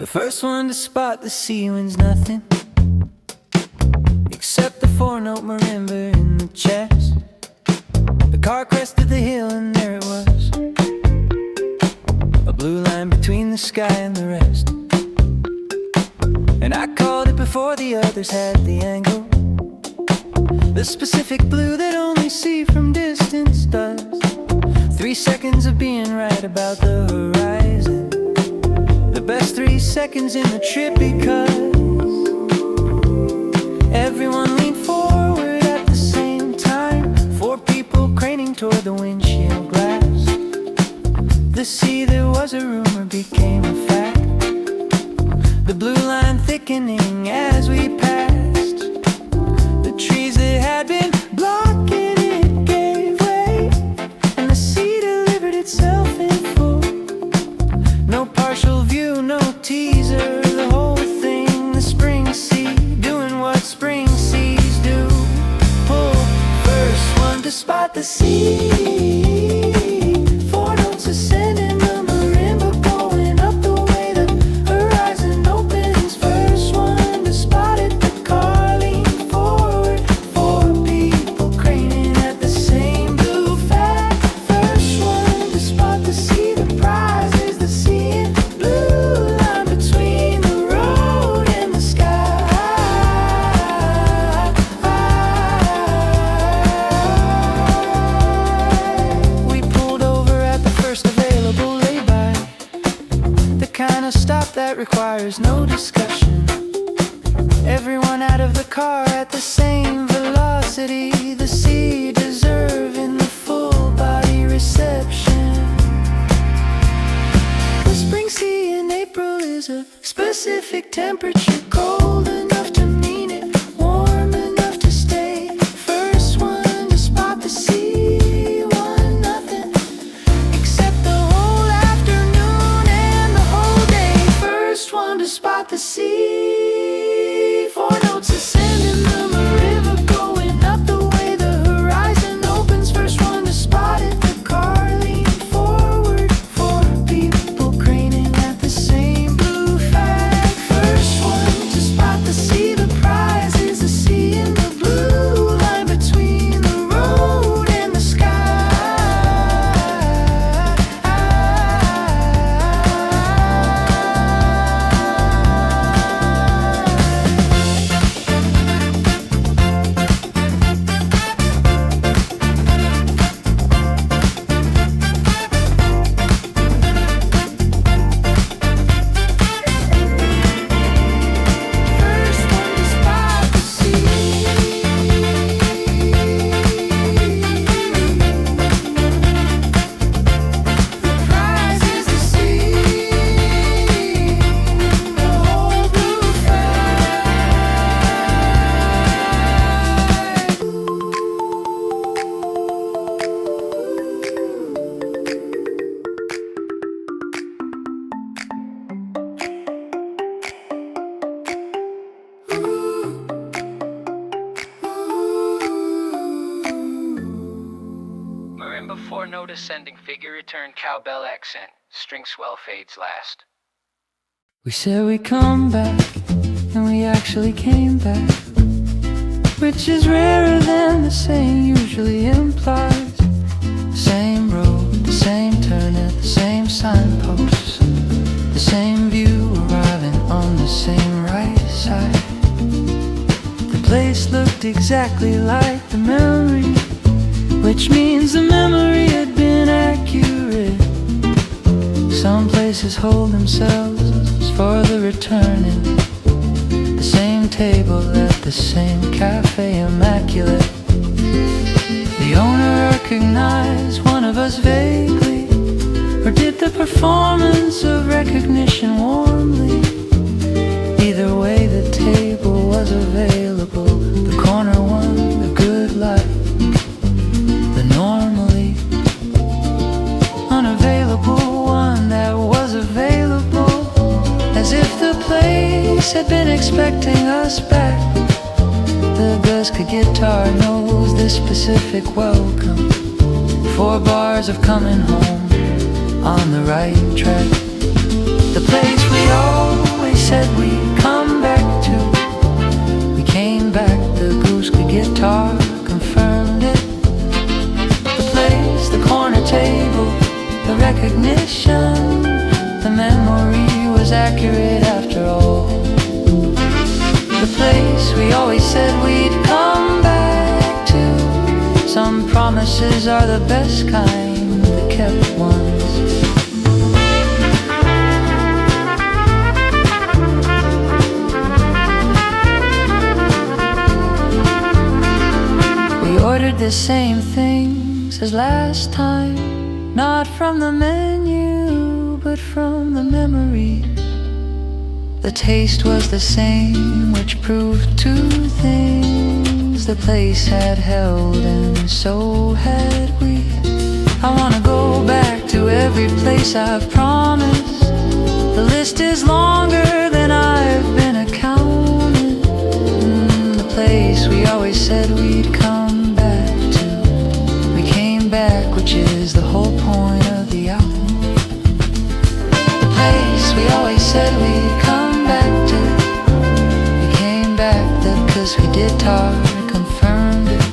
The first one to spot the sea wins nothing except the four-note marimba in the chest. The car crested the hill and there it was, a blue line between the sky and the rest. And I called it before the others had the angle, the specific blue that only sea from distance does. 3 seconds of being right about the horizon, the best 3 seconds in the trip, because everyone leaned forward at the same time, 4 people craning toward the windshield glass. The sea that was a rumor became a fact, the blue line thickening as we passed. The trees that had been blocking it gave way, and the sea delivered itself in full. No partial view, no teaser, the whole thing, the spring sea doing what spring seas do. Pull, first one to spot the sea, 4 notes ascending, the marimba going up the way the horizon opens. First one to spot it, the car leaned forward, 4 people craning at the same blue flag. First one to spot the sea, the prize is the sea in blue line between the road and the sky. We pulled over at the first available lay-by, the kind of stop that requires no discussion. Everyone out of the car at the same velocity, the sea deserving the full body reception. The spring sea in April is a specific temperature, cold enough to mean it, warm enough to stay. First one to spot the sea won nothing except the whole afternoon and the whole day. First one to spot the sea, 4 notes ascending, the river going up the way the horizon opens. First one to spot it, the car leaned forward, 4 people craning at the same blue flag. First one to spot the sea, the prize is the sea in the blue line between the road and the sky. First one to spot the sea, the prize is the sea, the whole blue flag. Marimba 4-note ascending, figure return, cowbell accent, string swell fades last. We said we'd come back, and we actually came back, which is rarer than the saying usually implies. The same road, the same turn at the same signposts, the same view arriving on the same right side. The place looked exactly like the memory, which means the memory had been accurate. Some places hold themselves for the returning, the same table at the same cafe, immaculate. The owner recognized one of us vaguely, or did the performance of recognition warmly. Either way, the table was available, the corner one, the good life, the normally unavailable one that was available, as if the place had been expecting us back. The Gusca guitar knows this specific welcome, 4 bars of coming home on the right track. The place we all accurate after all. The place we always said we'd come back to. Some promises are the best kind, the kept ones. We ordered the same things as last time, not from the menu, but from the memory. The taste was the same, which proved two things. The place had held and so had we. I wanna go back to every place I've promised. The list is longer than I've been accounting. The place we always said we'd come back to. We came back, which is the whole point of the outing. The place we always said we'd come back to. We came back, cause we did talk, confirmed it.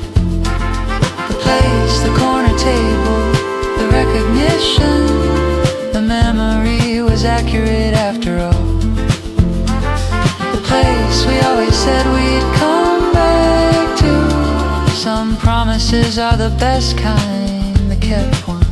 The place, the corner table, the recognition, the memory was accurate after all. The place we always said we'd come back to. Some promises are the best kind, the kept ones.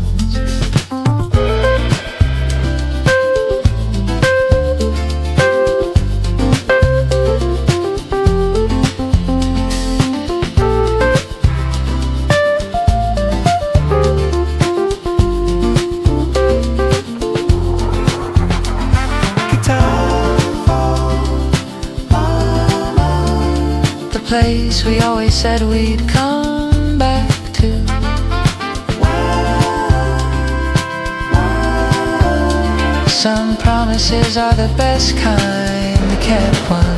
Place we always said we'd come back to. Some promises are the best kind, the kept ones.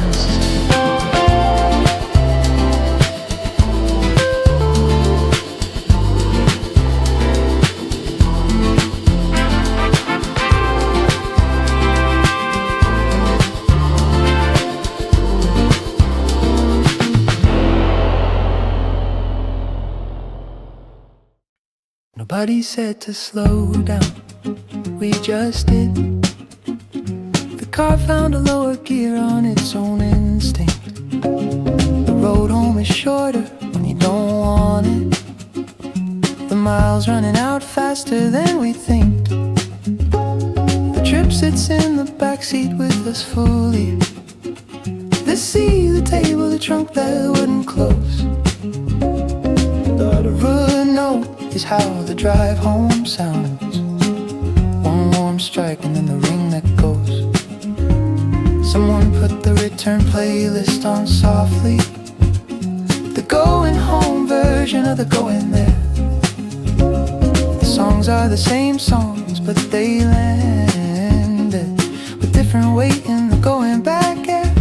Nobody said to slow down, we just did. The car found a lower gear on its own instinct. The road home is shorter when you don't want it. The miles running out faster than we think. The trip sits in the backseat with us fully. The seat, the table, the trunk that wouldn't close. The road note is how the drive home sounds. One warm strike and then the ring that goes. Someone put the return playlist on softly. The going home version of the going there. The songs are the same songs, but they landed with different weight in the going back air.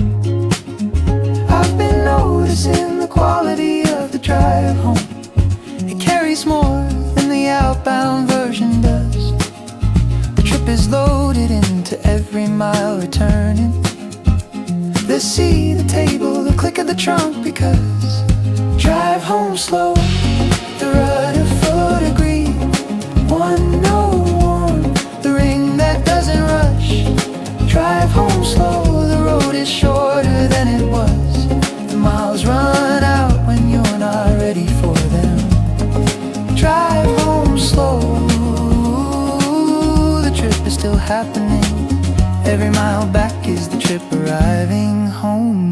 I've been noticing the quality of the drive home. It carries more than the outbound version does. The trip is loaded into every mile returning. The seat, the table, the click of the trunk, because drive home slow, the rudder foot agree. One no warm, the ring that doesn't rush. Drive home slow, the road is shorter than it was. The miles run out when you're not ready for them. Drive home slow, the trip is still happening. Every mile back is the trip arriving home.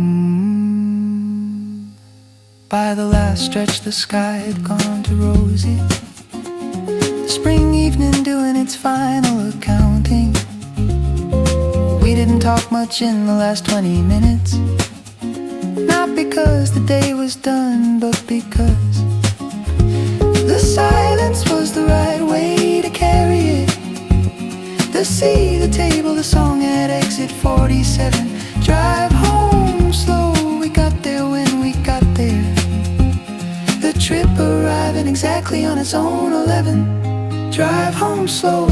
By the last stretch the sky had gone to rosy. The spring evening doing its final accounting. We didn't talk much in the last 20 minutes. Not because the day was done, but because the silence was the right way to carry it. The seat, the table, the song at exit 47. Drive home slow, we got there when we got there. The trip arriving exactly on its own 11. Drive home slow,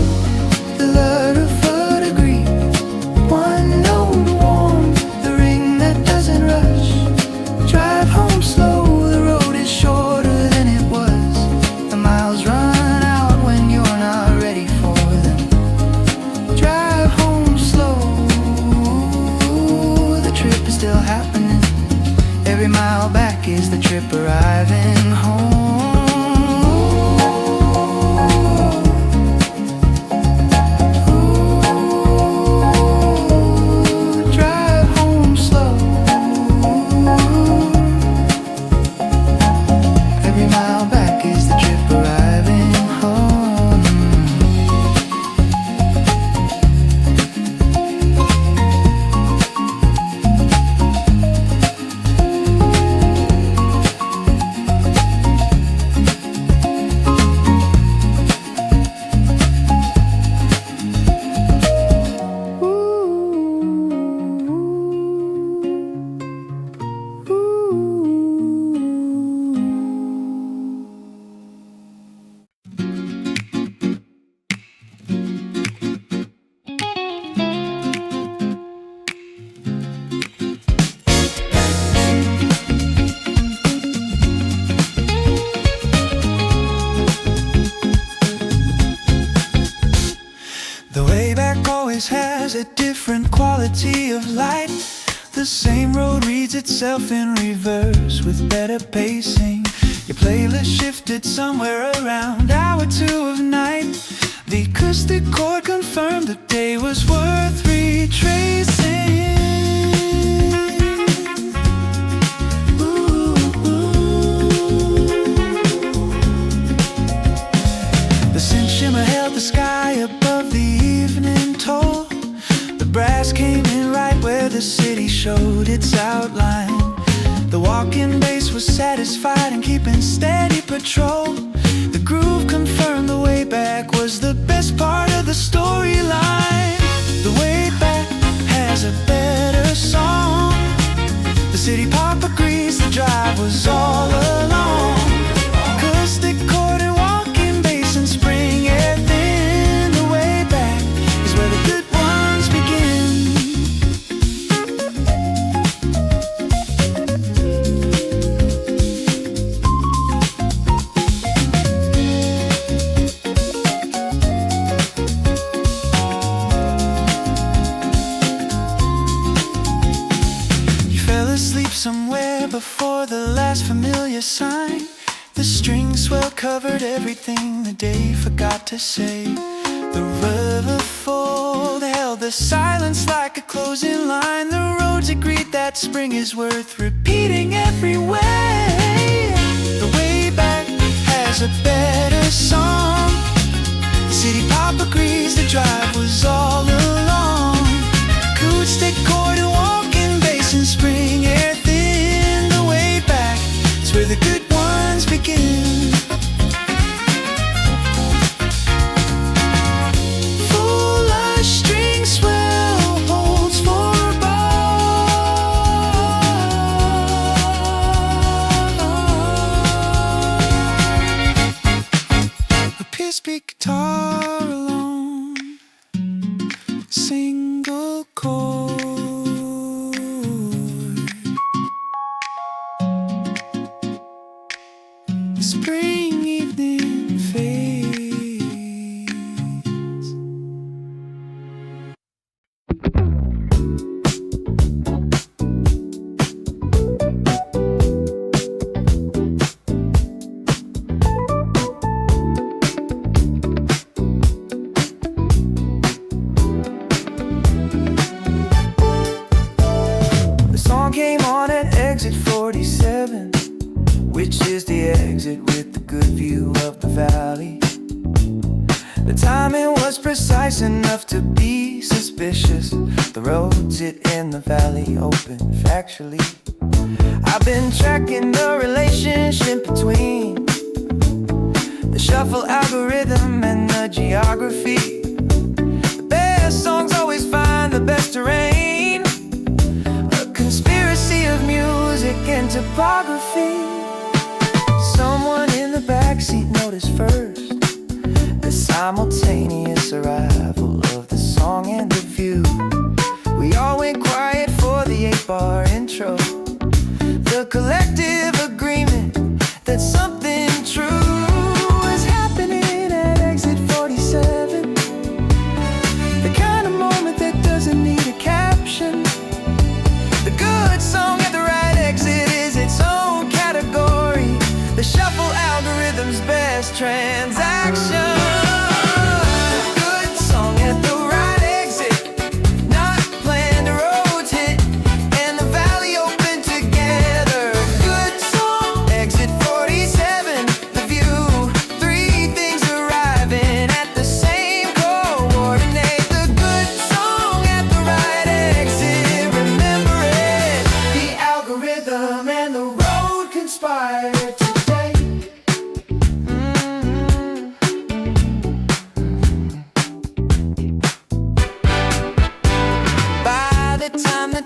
the letter foot agree. One note warm, the ring that doesn't rush. Drive home slow, the road is shorter than it was. The miles run out when you're not ready for them. Drive home slow, Every mile back is the trip arriving home. Drive home slow. Every mile back is the trip arriving home. The way back always has a different quality of light. The same road reads itself in reverse with better pacing. Your playlist shifted somewhere around hour 2 of night. The acoustic chord confirmed the day was worth retracing. Ooh, ooh. The scent shimmer held the sky above the evening toll. The brass came in right where the city showed its outline. The walking bass was satisfied and keeping steady patrol. The groove confirmed the way back was the best part of the storyline. The way back has a better song. The city pop agrees the drive was all along. Acoustic chord and walking bass and spring air thin. The way back is where the good ones begin. You fell asleep somewhere before the last familiar sign. The string swell covered everything the day forgot to say. The river fold held the silence like a closing line. The roads agreed that spring is worth repeating every way. The way back has a better song. The city pop agrees the drive was all along. Acoustic chord and walking bass and spring air thin. The way back is where the good ones begin. Full of string swell holds for a bar. A pierce-beat guitar alone, single chord. The spring evening fades. The song came on at exit 47, which is the exit with the good view of the valley. The timing was precise enough to be suspicious. The roads it in the valley open factually. I've been tracking the relationship between the shuffle algorithm and the geography. The best songs always find the best terrain. A conspiracy of music and topography. Someone in the backseat noticed first the simultaneous arrival of the song and the view. We all went quiet for the 8-bar intro. The collective agreement that something true is happening at exit 47. The kind of moment that doesn't need a caption. The good song at the right exit is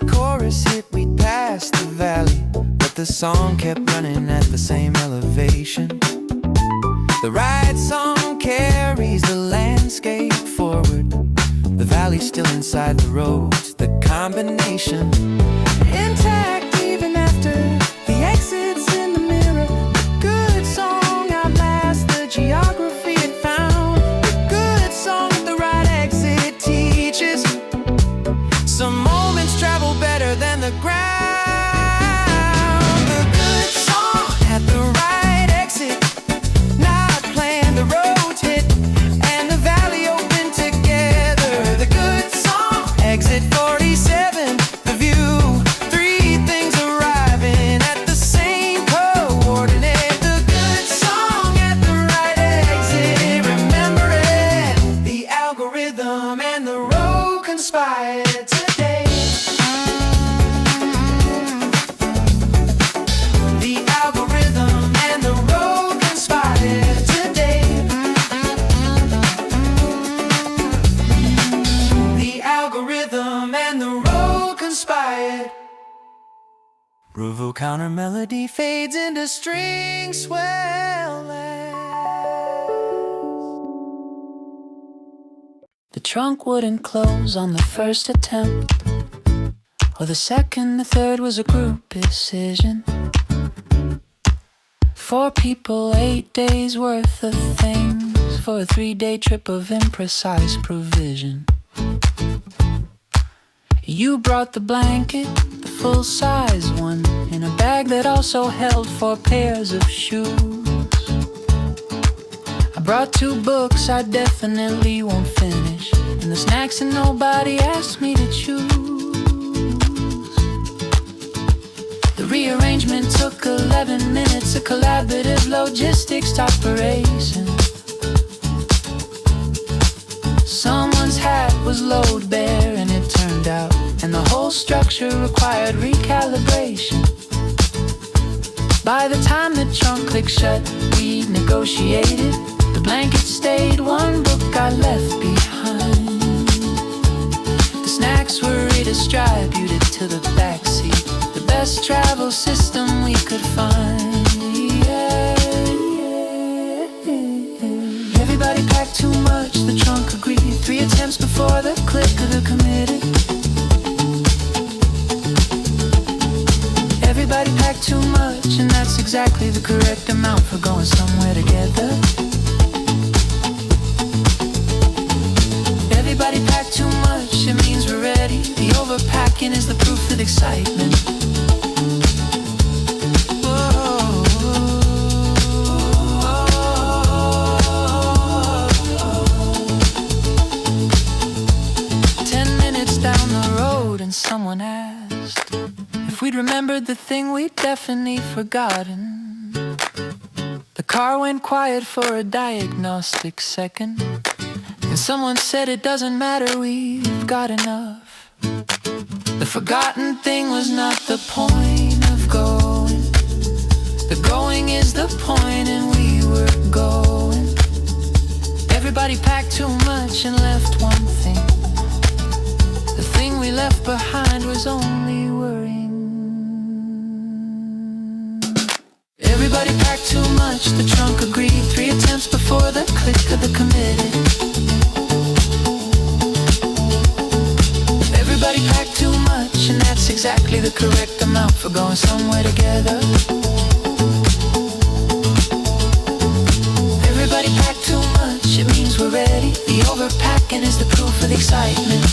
chorus hit, we'd pass the valley, but the song kept running at the same elevation. The right song carries the landscape forward, the valley's still inside the roads, the combination intact even after the exits in the mirror. The good song outlasts the geography it found. The good song at the right exit teaches some moments travel better than the ground. The good song at the right exit, not planned, the roads hit and the valley opened together. The good song, exit 47, the view, three things arriving at the same coordinate. The good song at the right exit, remember it, the algorithm and the road conspired today. The algorithm and the road conspired today. The algorithm and the road conspired. Ruvu counter melody fades into string swell. The trunk wouldn't close on the first attempt, or the second, the third was a group decision. 4 people, 8 days worth of things for a 3-day trip of imprecise provision. You brought the blanket, the full-size one, in a bag that also held 4 pairs of shoes. I brought 2 books I definitely won't finish, and the snacks that nobody asked me to choose. The rearrangement took 11 minutes, a collaborative logistics operation. Someone's hat was load bare and it turned out, and the whole structure required recalibration. By the time the trunk clicked shut, we negotiated. The blanket stayed, 1 book I left behind. The snacks were redistributed to the backseat, the best travel system we could find. Yeah. Everybody packed too much, the trunk agreed. 3 attempts before the click of the committee. Everybody packed too much, and that's exactly the correct amount for going somewhere together. Everybody packed too much, it means we're ready. The overpacking is the proof of excitement. Whoa. 10 minutes down the road and someone asked if we'd remembered the thing we'd definitely forgotten. The car went quiet for a diagnostic second, and someone said it doesn't matter, we've got enough. The forgotten thing was not the point of going. The going is the point, and we were going. Everybody packed too much and left one thing. The thing we left behind was only worrying. Everybody packed too much, the trunk agreed. 3 attempts before the click of the committee. Everybody packed too much, and that's exactly the correct amount for going somewhere together. Everybody packed too much, it means we're ready. The overpacking is the proof of the excitement.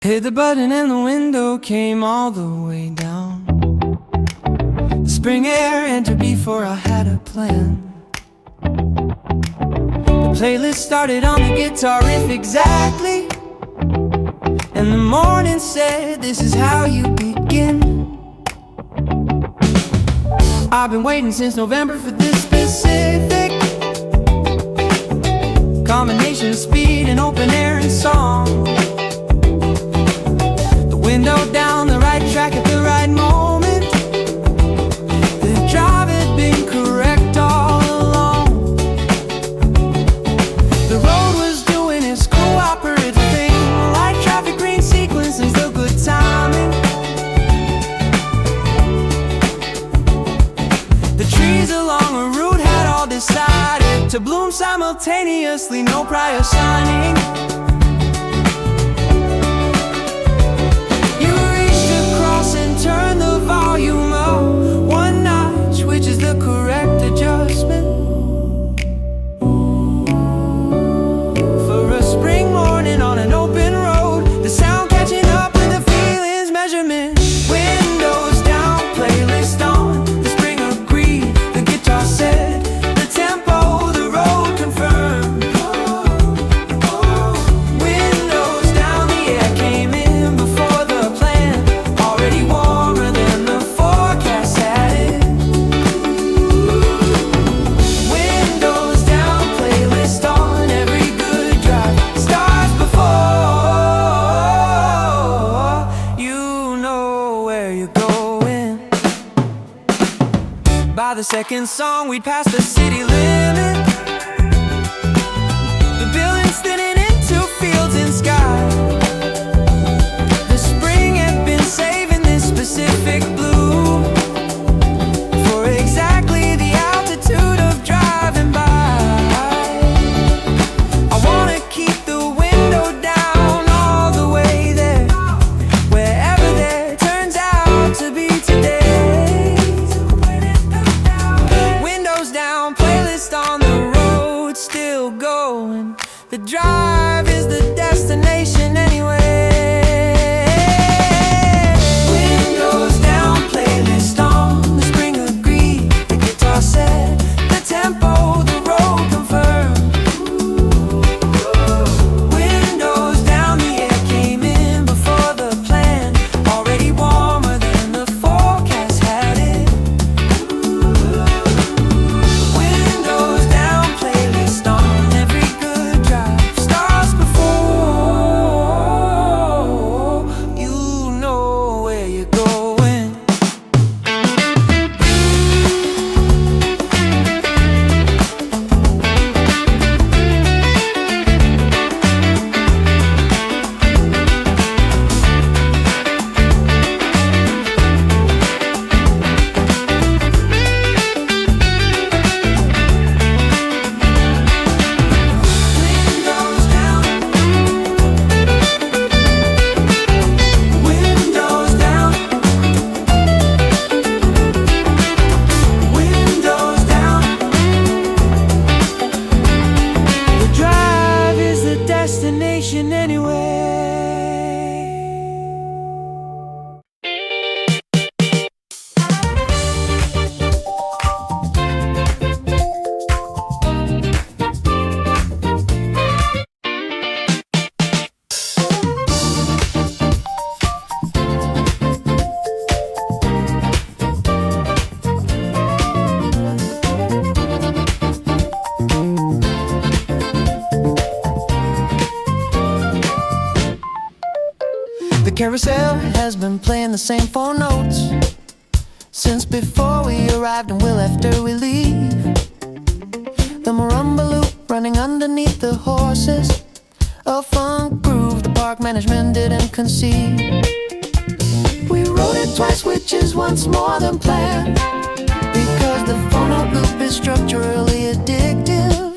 Hit the button and the window came all the way down. The spring air entered before I had a plan. The The playlist started on the guitar riff exactly, and the morning said, this is how you begin. I've been waiting since November for this specific combination of speed and open air and song. The window down, the right track at the right moment. The drive had been correct all along. The road was doing its cooperative thing. Light traffic, green sequence, and still good timing. The trees along a route had all decided to bloom simultaneously, no prior signing. You reached across and turned the volume up one notch, which is the correct adjustment. For a spring morning on an open road, the sound catching up with the feelings measurement. Windows down, playlist on. The spring agreed, the guitar said, the tempo, the road confirmed. Windows down, the air came in before the plan, already warmer than the forecast had it. Windows down, playlist on, every good drive starts before you know where you're going. By the second song, we'd passed the city limit. The buildings thinning into fields and sky. The spring had been saving this specific blue for exactly the altitude of driving by. I wanna keep the window down all the way there, wherever there turns out to be today. Windows down, playlist on, the road still going. The drive is the destination anyway. Windows down, playlist on. The spring agreed, the guitar said, the tempo, the road confirmed. Windows down, the air came in before the plan, already warmer than the forecast had it. Windows down, playlist on, every good drive starts before you know where you're going. Windows down, windows down, windows down. The drive is the destination anyway. The carousel has been playing the same four notes since before we arrived and will after we leave. The marimba loop running underneath the horses, a funk groove the park management didn't conceive. We rode it twice, which is once more than planned, because the four-note loop is structurally addictive.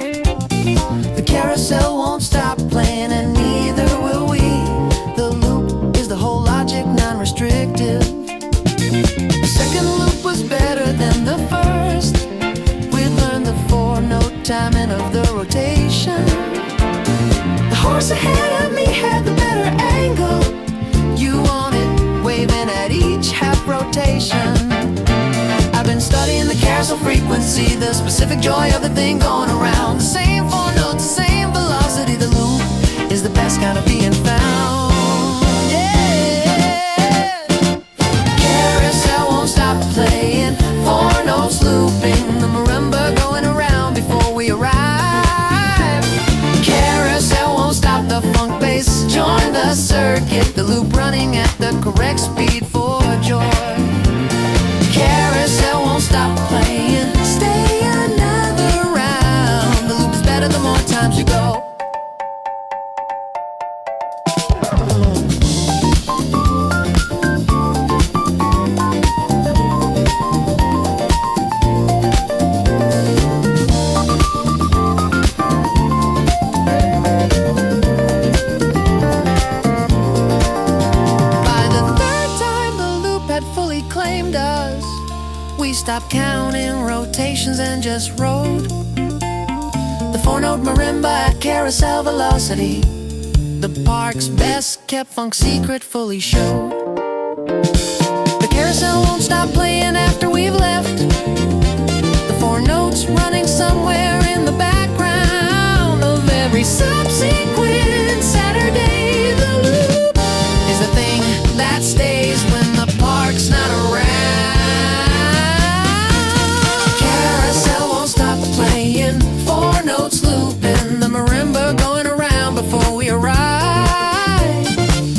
The carousel won't stop playing and neither will we. The loop is the whole logic, non-restrictive. The second loop was better than the first. We learned the four-note timing of the rotation. The horse ahead of me had the better angle. You want it waving at each half rotation. I've been studying the carousel frequency, the specific joy of the thing going around. The same four notes, same velocity. The loop is the best kind of being found. Yeah. Carousel won't stop playing, four notes looping, the marimba going around before we arrive. Carousel won't stop the funk bass, join the circuit, the loop running at the correct speed for joy. Carousel won't stop playing, stay another round. The loop is better the more times you go. By the third time the loop had fully claimed us, we stopped counting rotations and just rode the four-note marimba at carousel velocity. The park's best kept funk secret fully showed. The carousel won't stop playing after we've left, the four notes running somewhere in the background of every subsequent Saturday. The loop is the thing that stays when the park's not around. Carousel won't stop playing, four notes looping, the marimba going around before we arrive.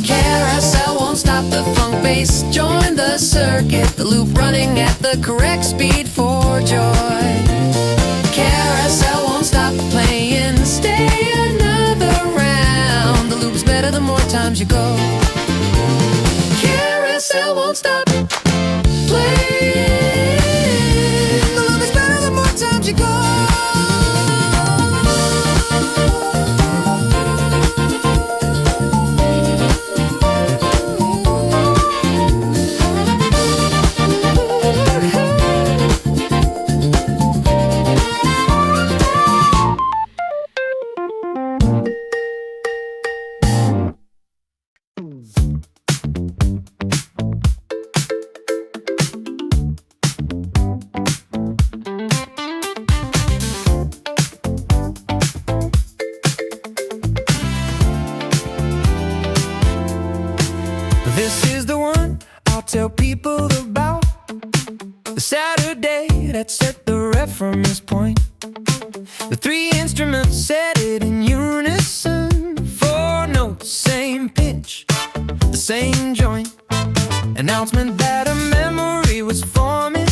Carousel won't stop the funk bass, join the circuit, the loop running at the correct speed for joy. Carousel won't stop playing, stay another round. The loop's better the more times you go. Carousel won't stop playing, the loop is better the more times you go. This is the one I'll tell people about, the Saturday that set the reference point. The three instruments said it in unison, four notes, same pitch, the same joint. Announcement that a memory was forming,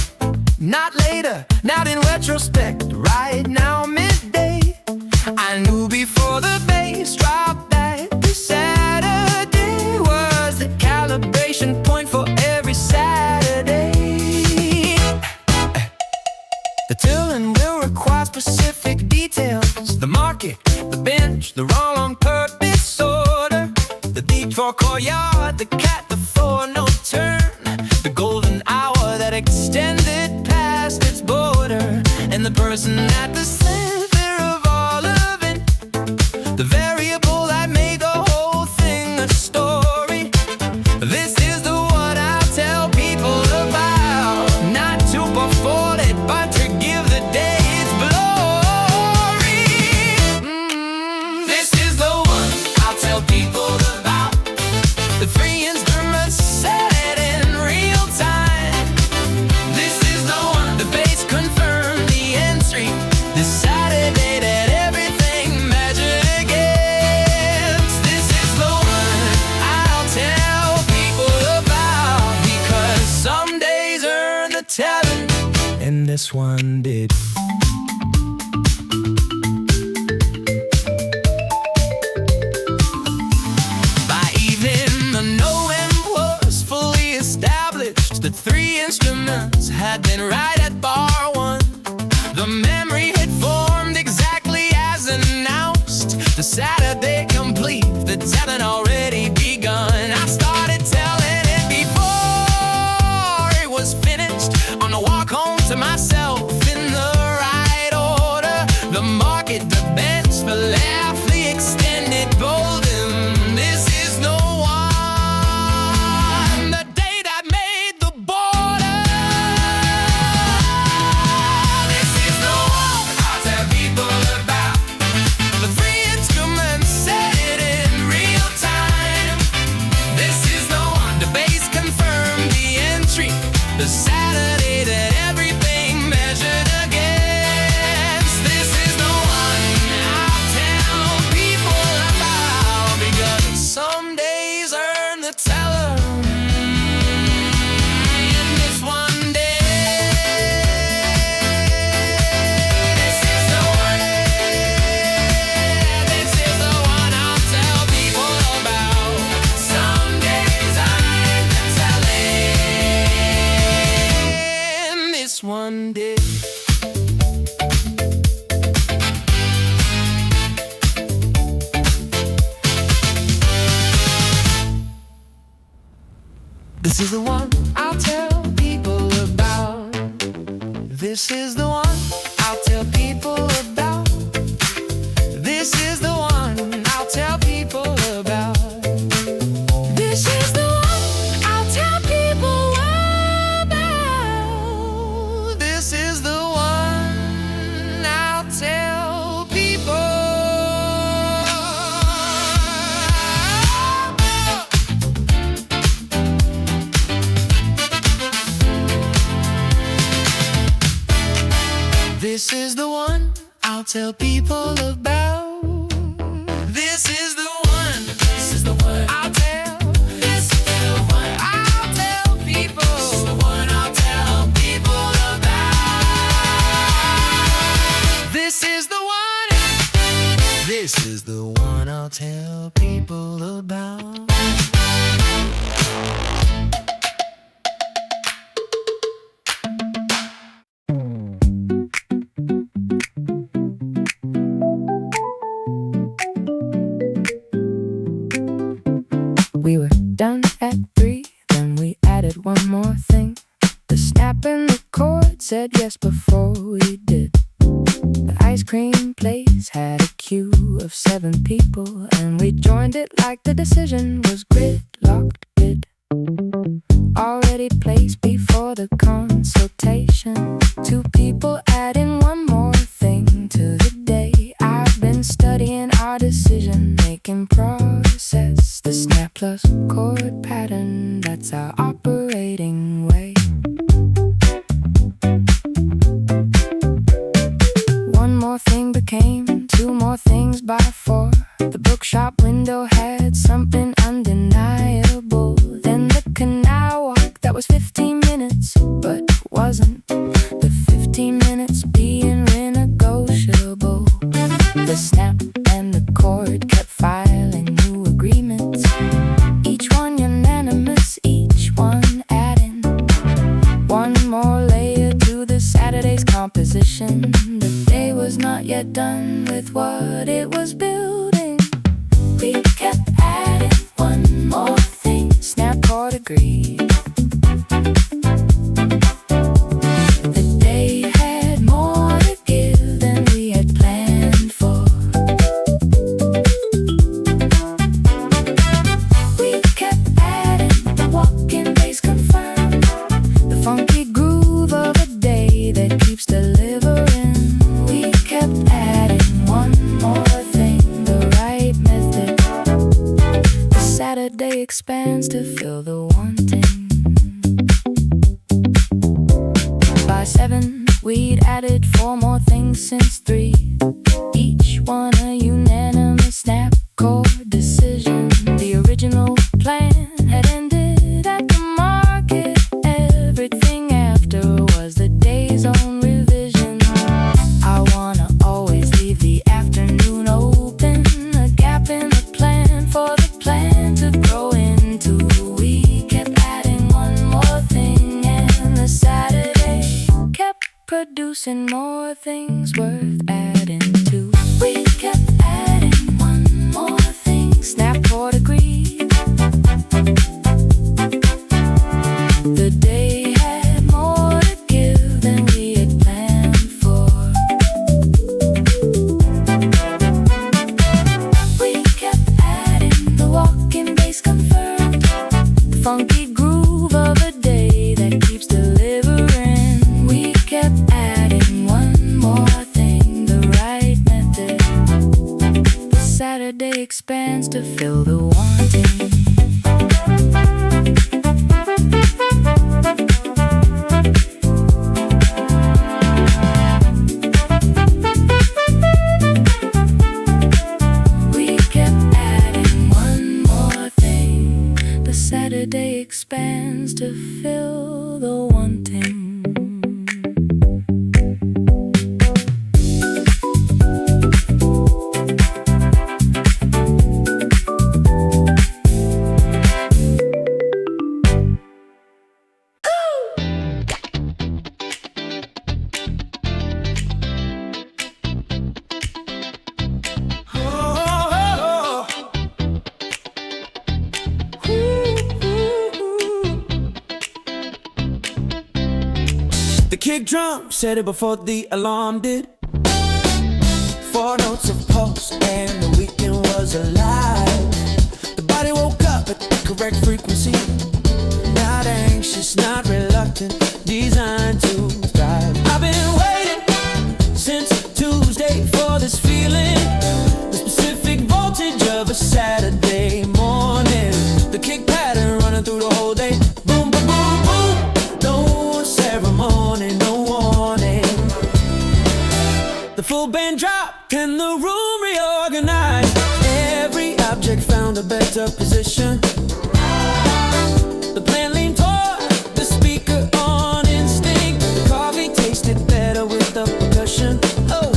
not later, not in retrospect, right now midday. I knew before the bass dropped that this Saturday was the calibration point for every Saturday. The tilling will require specific details, the market, the bench, the roll on purpose order, the detour courtyard, the cat, the four-note turn, the golden hour that extended past its border, and the person at the center of all of it, the variable that made the whole thing a story. This is the one I'll tell people about, not to perform it, but to give the day its glory. This is the one I'll tell people about, the free instruments set it in real time. This is the one, the bass confirmed the entry, this Saturday that everything measured against. This is the one I'll tell people about, because some days earn the telling, and this one did. By evening, the knowing was fully established. The three instruments had been right at bar one. The memory had formed exactly as announced. The Saturday complete, the telling already begun. I started telling it before it was finished, on the walk home to myself in the right order. The market, the bench, the laugh, the extended golden. This is the one, the day that made the border. This is the one I'll tell people about, This is the one I'll tell people about. This is the one I'll tell people about. This is the one I'll tell people about. This is the one I'll tell people about. This is the one I'll tell people. This is the one I'll tell people about. This is the one. This is the one I'll tell. This is the one I'll tell people. This is the one I'll tell people about. This is the one. This is the one I'll tell people about. We were done at 3, then we added one more thing. The snap and the cord said yes before we did. The ice cream place had a queue of 7 people, and we joined it like the decision was gridlocked. Bid already placed before the consultation. 2 people adding one more thing to the day. I've been studying our decision-making process. The snap plus chord pattern, that's our operating way. One more thing became 2 more things by 4. The bookshop window had something undeniable. Then the canal walk, that was 15 minutes, but wasn't the 15 minutes being renegotiable. The snap and the chord kept filing new agreements, each one unanimous, each one adding one more layer to the Saturday's composition. The day was not yet done with what it was building. We kept adding one more thing. Snap chord agreed. The day had more to give than we had planned for. We kept adding the walk-in bass confirmed, the funky groove of a day that keeps delivering. We kept adding one more thing, the right method. The Saturday expands to fill the wanting. By 7, we'd added 4 more things since 3, each one a unanimous snap chord decision. The original plan had ended at the market. Everything after was the day's own revision. I wanna always leave the afternoon open, a gap in the plan for the plan to grow into. We kept adding one more thing, and the Saturday kept producing more things worth adding to. We kept adding one more thing. Snap chord agreed. The day had more to give than we had planned for. We kept adding the walk-in bass confirmed, the funky groove of a day that keeps delivering. We kept adding one more thing, the right method. The Saturday expands to fill the wanting. We kept adding one more thing. The Saturday expands to fill the wanting. kick drum said it before the alarm did. 4 notes of pulse and the weekend was alive. The body woke up at the correct frequency. Not anxious, not reluctant, designed to thrive. I've been waiting since Tuesday for this feeling, the specific voltage of a Saturday morning. The kick pattern running through the whole day. Boom, boom, boom, boom. No ceremony, no warning. The full band dropped and the room reorganized. Every object found a better position. The plan leaned toward the speaker on instinct. The coffee tasted better with the percussion. Oh,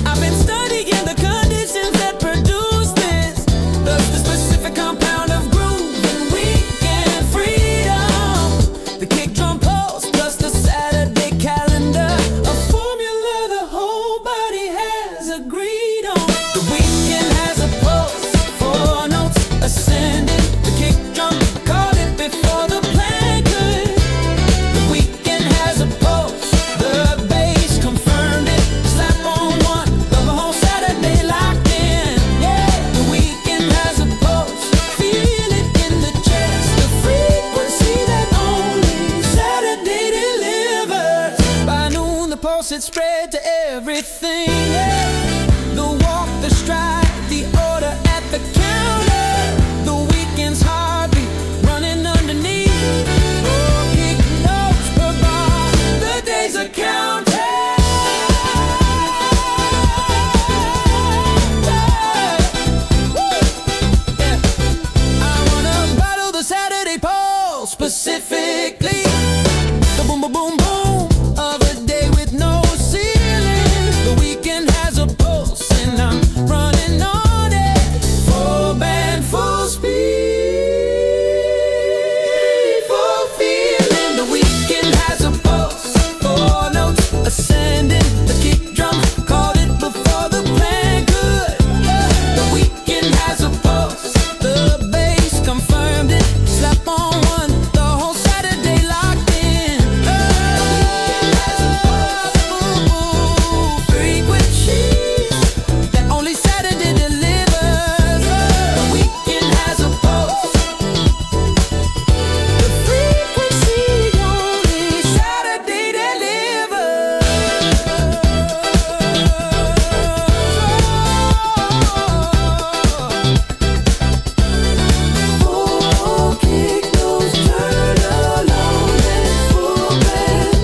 I've been studying the conditions that produce this. The specific compound of groove and weekend freedom. The kick drum pulse plus the Saturday calendar, a formula the whole body has agreed on. The weekend has a pulse, 4 notes ascending. The kick drum caught it before the plan could. The weekend has a pulse, the bass confirmed it. Slap on one, the whole Saturday locked in. Yeah, the weekend has a pulse, feel it in the chest. The frequency that only Saturday delivers. By noon the pulse had spread to everything. Yeah. The walk, the stride, the order at the counter. The weekend's heartbeat running underneath. Oh, kick notes per bar, the days are counted. Yeah. I wanna battle the Saturday pulse specifically. The boom, boom, boom, boom of a day with no ceiling. The weekend has a pulse and I'm running on it. Full band, full speed, full feeling. The weekend has a pulse, 4 notes ascending. The kick drum called it before the plan could. The weekend has a pulse, the bass confirmed it. Slap on one, the whole Saturday locked in. Frequencies that only Saturday delivers. The weekend has a pulse, the frequency only Saturday delivers. Full kick goes turn along and full band.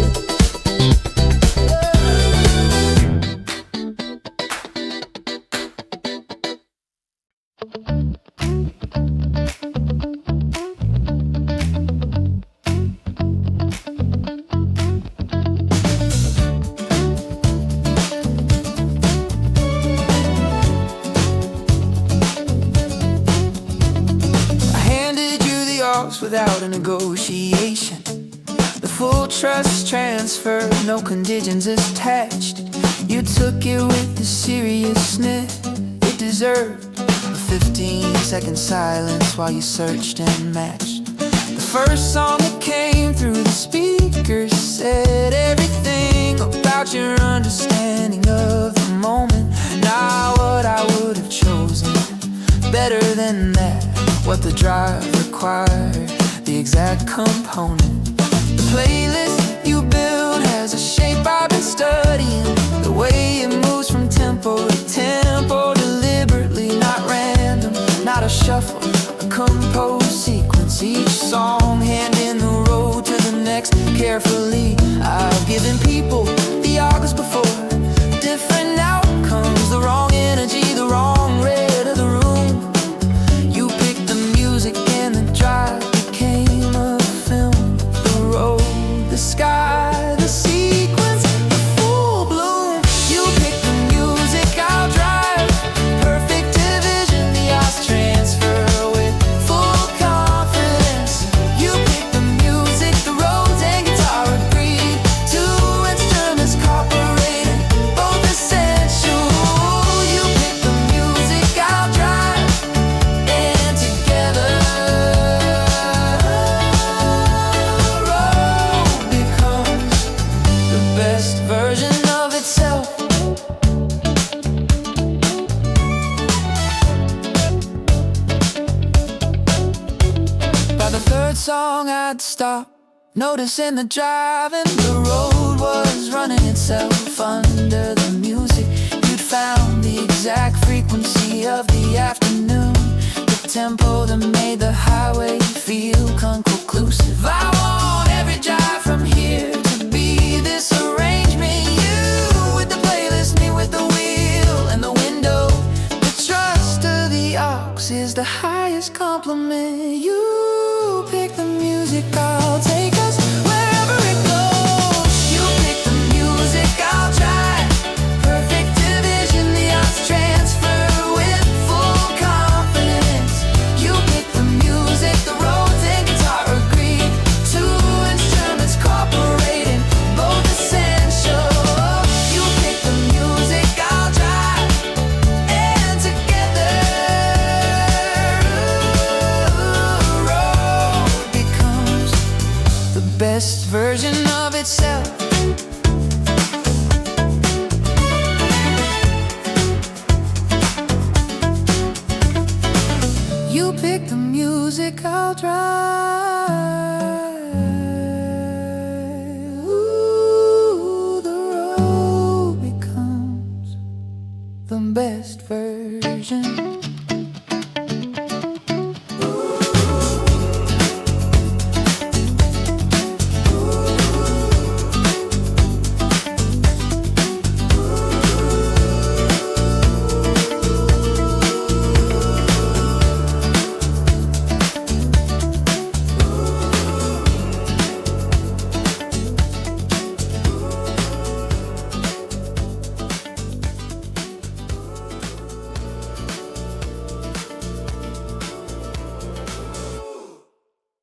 I handed you the odds without a negotiation. The full trust transfer, no conditions attached. You took it with the seriousness it deserved. A 15-second silence while you searched and matched. The first song that came through the speakers said everything about your understanding of the moment. Not what I would have chosen, better than that. What the drive required, the exact component. The playlist you build has a shape I've been studying. The way it moves from tempo to tempo, deliberately, not random, not a shuffle, a composed sequence. Each song hand in the road to the next carefully. I've given people the August before, different outcomes, the wrong energy, the wrong red of the room. You picked the music and the drive became a film. The road, the sky, the sequence, the full bloom. You pick the music, I'll drive. Perfect division, the odds transfer. song I'd stop, noticing the drive and the road was running itself under the music. You'd found the exact frequency of the afternoon, the tempo that made the highway feel conclusive. I want every drive from here to be this arrangement. You with the playlist, me with the wheel and the window. The trust of the aux is the highest compliment. You pick the music, I'll take us wherever it goes. You pick the music, I'll drive. Perfect division, the odds transfer with full confidence. You pick the music, the roads and guitar agree. Two instruments cooperating, both essential. You pick the music, I'll drive. And together, road becomes the best version of itself. You pick the music, I'll drive. Ooh, the road becomes the best version.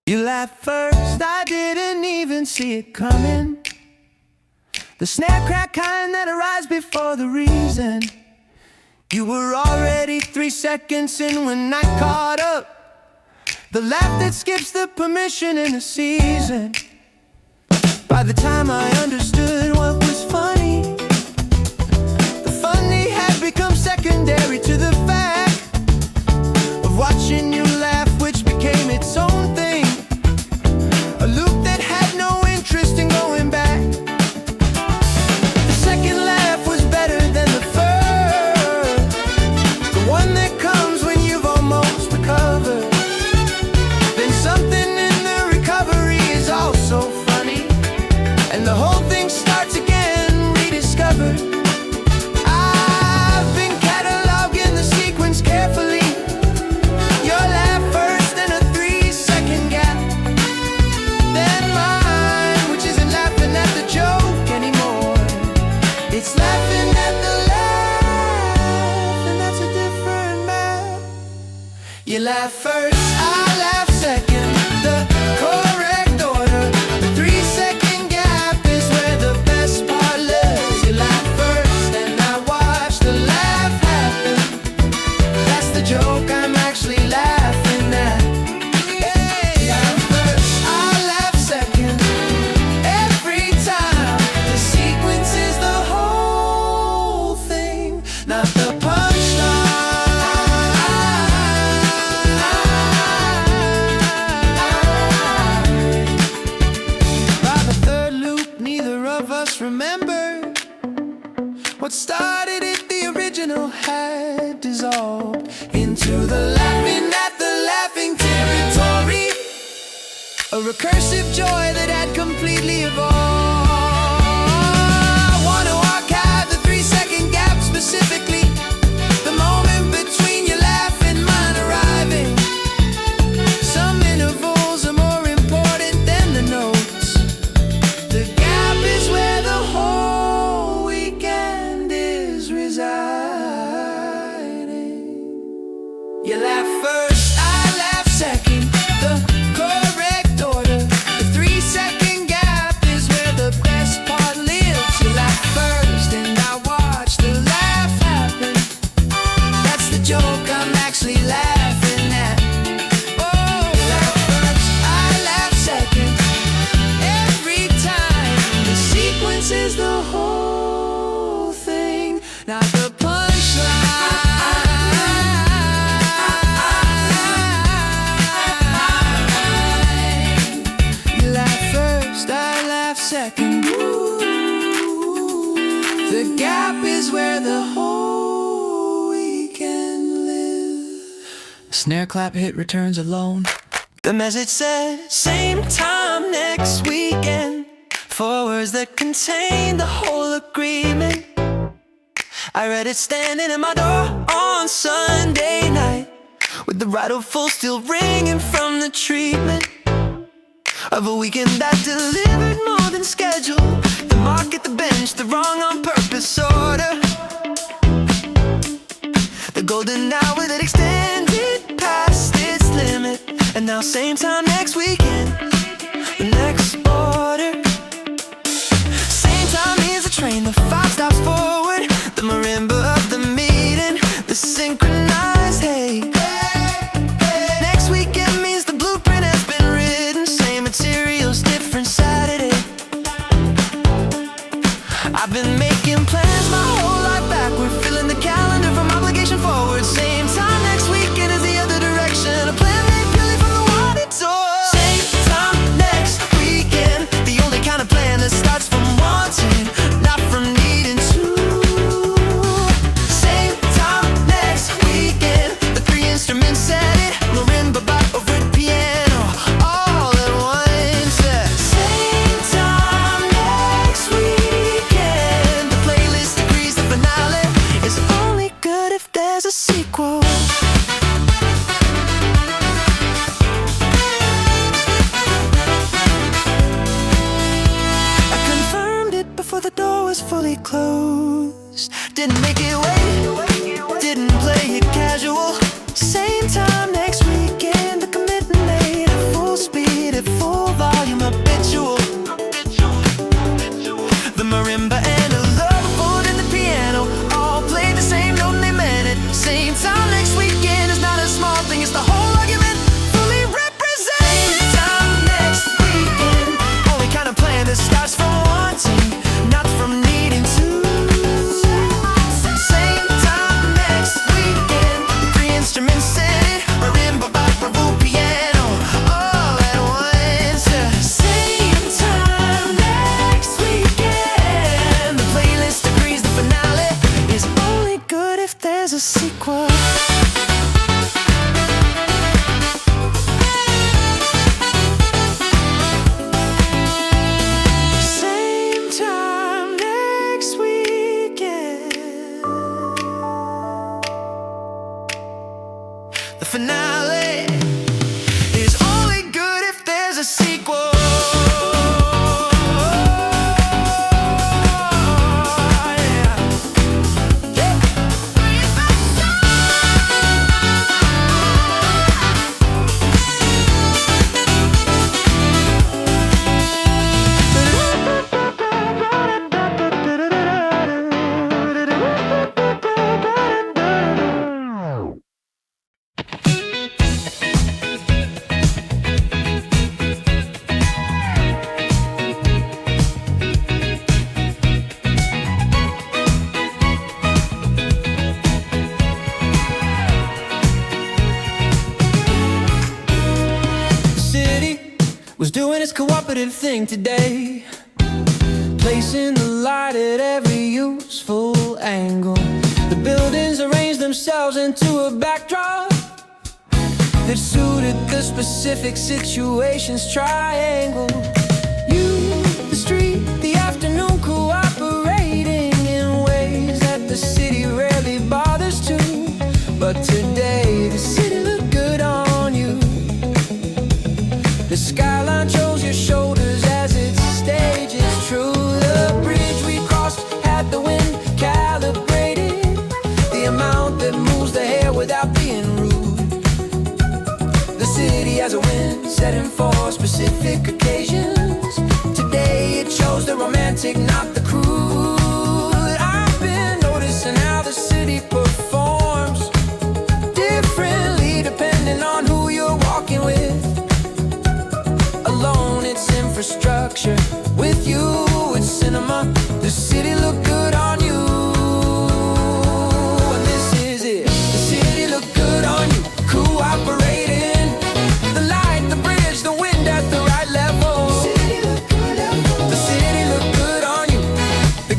You laughed first, I didn't even see it coming. The snare crack kind that arrives before the reason. You were already 3 seconds in when I caught up. The laugh that skips the permission in the season. By the time I understood what was funny, the funny had become secondary to the fact of watching you laugh, which became its own thing. A loop that had no interest in going back. The second laugh was better than the first, the one that comes when you've almost recovered. Then something in the recovery is also funny, and the whole thing starts again, rediscovered. I've been cataloging the sequence carefully. Your laugh first, then a 3-second gap. Then mine, which isn't laughing at the joke anymore. It's laughing at the laugh, and that's a different map. You laugh first, I laugh second. The correct order. The 3-second gap is where the best part lives. You laugh first, and I watch the laugh happen. That's the joke I'm actually laughing at. Yeah, laugh first, I laugh second. Every time the sequence is the whole thing, not the punchline. By the third loop, neither of us remember what started it. The original had dissolved into the laughing at the laughing territory, a recursive joy that had completely evolved. I want to archive the 3-second gap specifically, the moment between your laugh and mine arriving. Some intervals are more important than the notes. The gap is where the whole weekend is residing. You laugh first, I laugh second. The correct order. The 3-second gap is where snare clap hit returns alone. The message said, same time next weekend. 4 words that contain the whole agreement. I read it standing at my door on Sunday night, with the rattle full still ringing from the treatment of a weekend that delivered more than scheduled. The mark at the bench, the wrong on purpose order, the golden hour that extended past its limit. And now same time next weekend, the next border. Same time means the train, the 5 stops forward, the marimba of the meeting, the synchronized hey. Next weekend means the blueprint has been written. Same materials, different Saturday. I've been making plans my whole life backward, filling the calendar from obligation forward. Same time next weekend is the other direction, a plan made purely from the wanted source. Same time next weekend, the only kind of plan that starts from wanting, not from needing to. Same time next weekend, the 3 instruments set it, marimba, bop, over the piano, all at once. Same time next weekend, the playlist agrees the finale is only good if there's a sequel. I confirmed it before the door was fully closed. Didn't make it wait, didn't play it casual. Same time next weekend, the commitment made at full speed, at full volume, habitual. The marimba and a love chord and the piano all played the same note and they meant it. Same time next weekend is not a small thing, it's the whole argument fully represented. Same time next weekend, only kind of plan that starts from wanting, not from needing to. Same time next weekend, 3 instruments set it, marimba, bop, bravoo, piano, all at once. Same time next weekend, the playlist agrees the finale is only good if there's a sequel. Same time next weekend, the finale is only good if there's a sequel. Was doing its cooperative thing today, placing the light at every useful angle. The buildings arranged themselves into a backdrop that suited the specific situation's triangle. You, the street, the afternoon, cooperating in ways that the city rarely bothers to. But today the city looked good on you. The skyline chose your shoulders as its stage is true. The bridge we crossed had the wind calibrated, the amount that moves the hair without being rude. The city has a wind setting for specific occasions. Today it chose the romantic, not the crude. I've been noticing how the city performs differently depending on who you're walking with. Alone it's infrastructure, with you it's cinema. The city looked good on you, and this is it. The city looked good on you, cooperating. The light, the bridge, the wind at the right level. The city looked good on you. The city looked good on you. The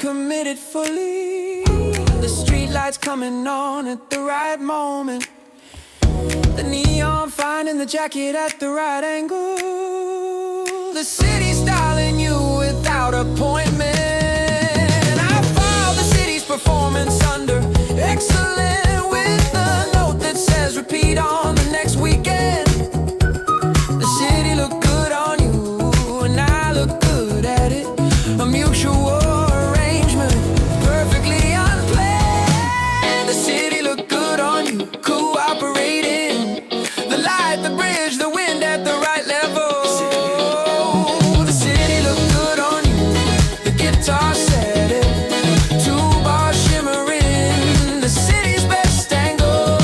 committed fully. The streetlights coming on at the right moment. The neon finding the jacket at the right angle. The city styling you without appointment. I follow the city's performance under excellent with a note that says repeat on the next weekend. The city look good on you and I look good at it. A mutual arrangement, perfectly unplanned. The city look good on you, cooperating. The light, the bridge, the wind at the right level. The city look good on you, the guitar set it. Two bars shimmering, the city's best angle.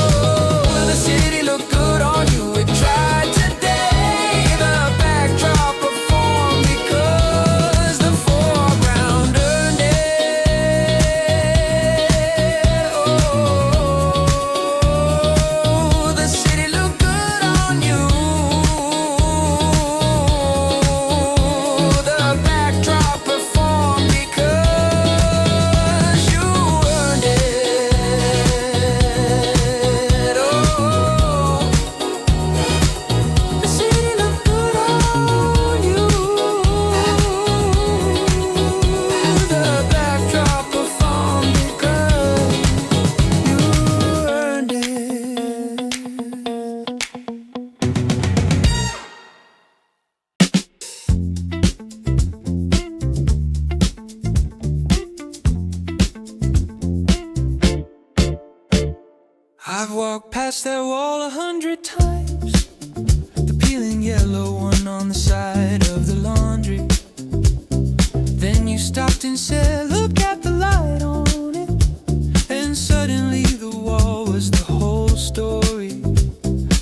The city look good on you, it tried today. The backdrop performed because the foreground earned it. Oh, the city look good on you. The backdrop performed because you earned it. Oh, the city look good on you. The backdrop performed because you earned it. I've walked past that wall 100 times. The peeling yellow one on the side of the laundry. Then you stopped and said, look at the light on it. And suddenly the wall was the whole story.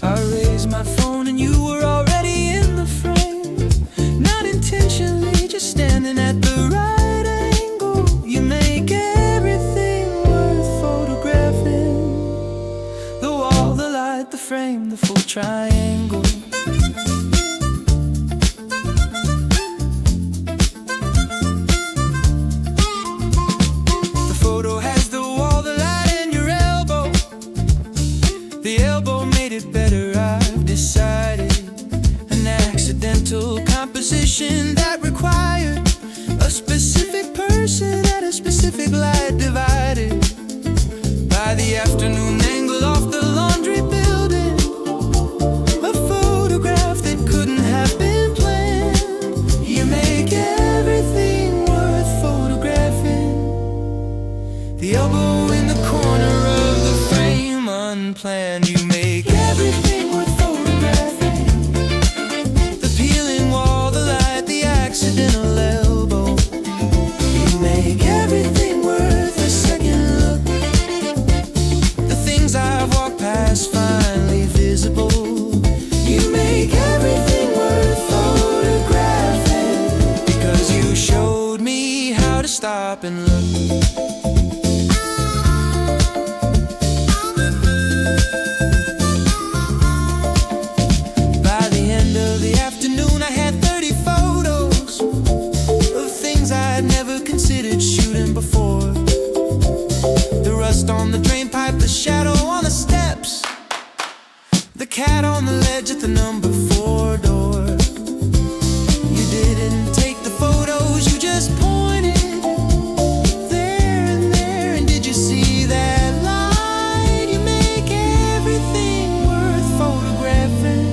I raised my phone and you were already in the frame. Not intentionally, just standing at the right angle. You make everything worth photographing. The wall, the light, the frame, the full triangle. The photo has the wall, the light, and your elbow. The elbow made it better, I've decided. An accidental composition that required a specific person at a specific light divided by the afternoon angle off the laundry building. A photograph that couldn't have been planned. You make everything worth photographing. The elbow in the corner of the frame unplanned. You make everything worth photographing. The peeling wall, the light, the accidental elbow. You make everything worth a second look. The things I've walked past finally visible. You make everything worth photographing. Because you showed me how to stop and look. By the end of the afternoon I had 30 photos of things I'd never considered shooting before. The rust on the drain pipe, the shadow on the steps, the cat on the ledge at the number 4 door. You didn't take the photos, you just pointed there and there. And did you see that light? You make everything worth photographing.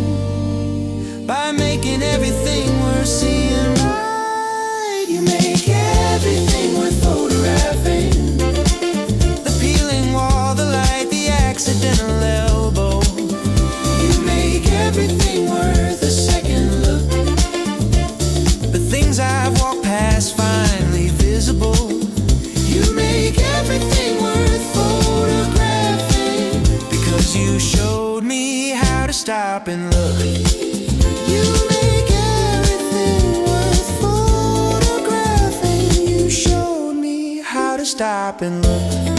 By making everything worth seeing right. You make everything worth photographing. The peeling wall, the light, the accidental elbow. You make everything worth a second look. The things I've walked past finally visible. You make everything worth photographing. Because you showed me how to stop and look. You make everything worth photographing. You showed me how to stop and look.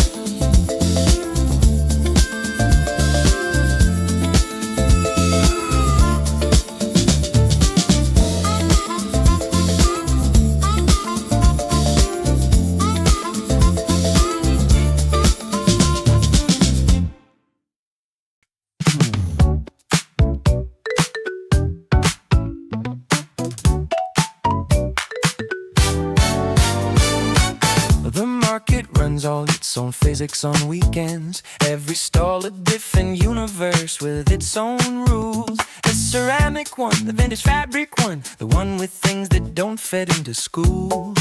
It runs all its own physics on weekends. Every stall a different universe with its own rules. The ceramic one, the vintage fabric one, the one with things that don't fit into schools.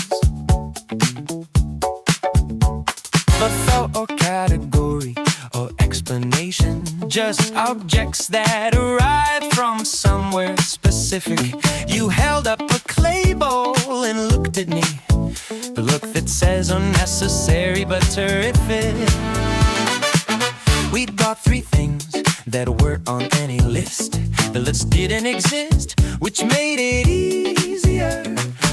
But thought or category or explanation, just objects that arrive from somewhere specific. You held up a clay bowl and looked at me, the look that says unnecessary but terrific. We bought 3 things that weren't on any list. The list didn't exist, which made it easier.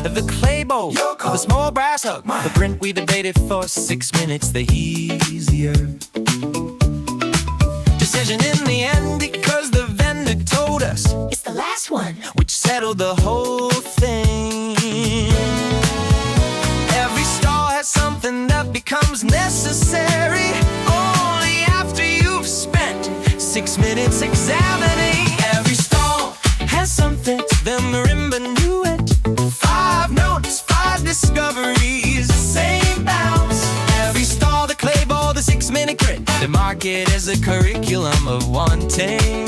The clay bowl, the small brass hug, the print we debated for 6 minutes, the easier decision in the end, because the vendor told us it's the last one, which settled the whole thing. Every stall has something that becomes necessary only after you've spent 6 minutes examining. Every stall has something to the marimba knew it. 5 notes, 5 discoveries, same bounce. Every stall, the clay bowl, the 6-minute grit, the market is a curriculum of wanting.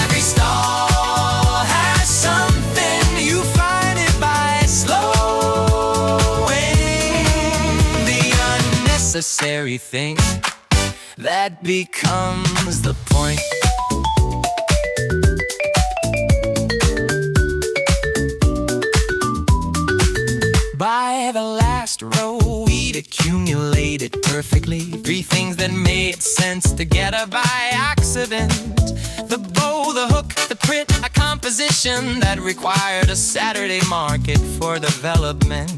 Every stall has something, you find it by slowing the unnecessary thing that becomes the point. By the last row, we'd accumulated perfectly 3 things that made sense together by accident. The bow, the hook, the print, a composition that required a Saturday market for development.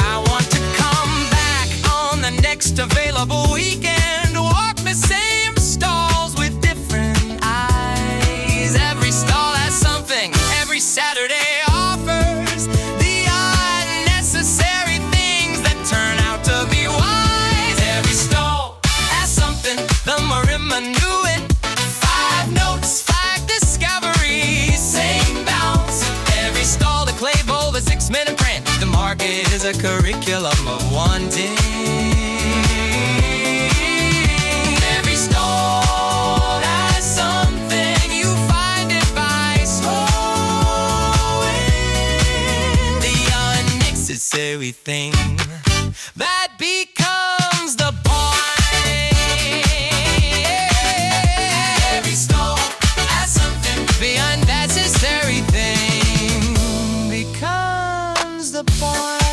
I want to come back on the next available weekend, walk the same stalls with different eyes. Every stall has something, every Saturday offers the unnecessary things that turn out to be wise. Every stall has something, the marimba knew it. 5 notes, 5 discoveries, same bounce. Every stall, the clay bowl, the 6-minute print, the market is a curriculum of wanting. Every stall has something, you find it by slowing the unnecessary thing that becomes the point. Every stall has something, the unnecessary thing becomes the point.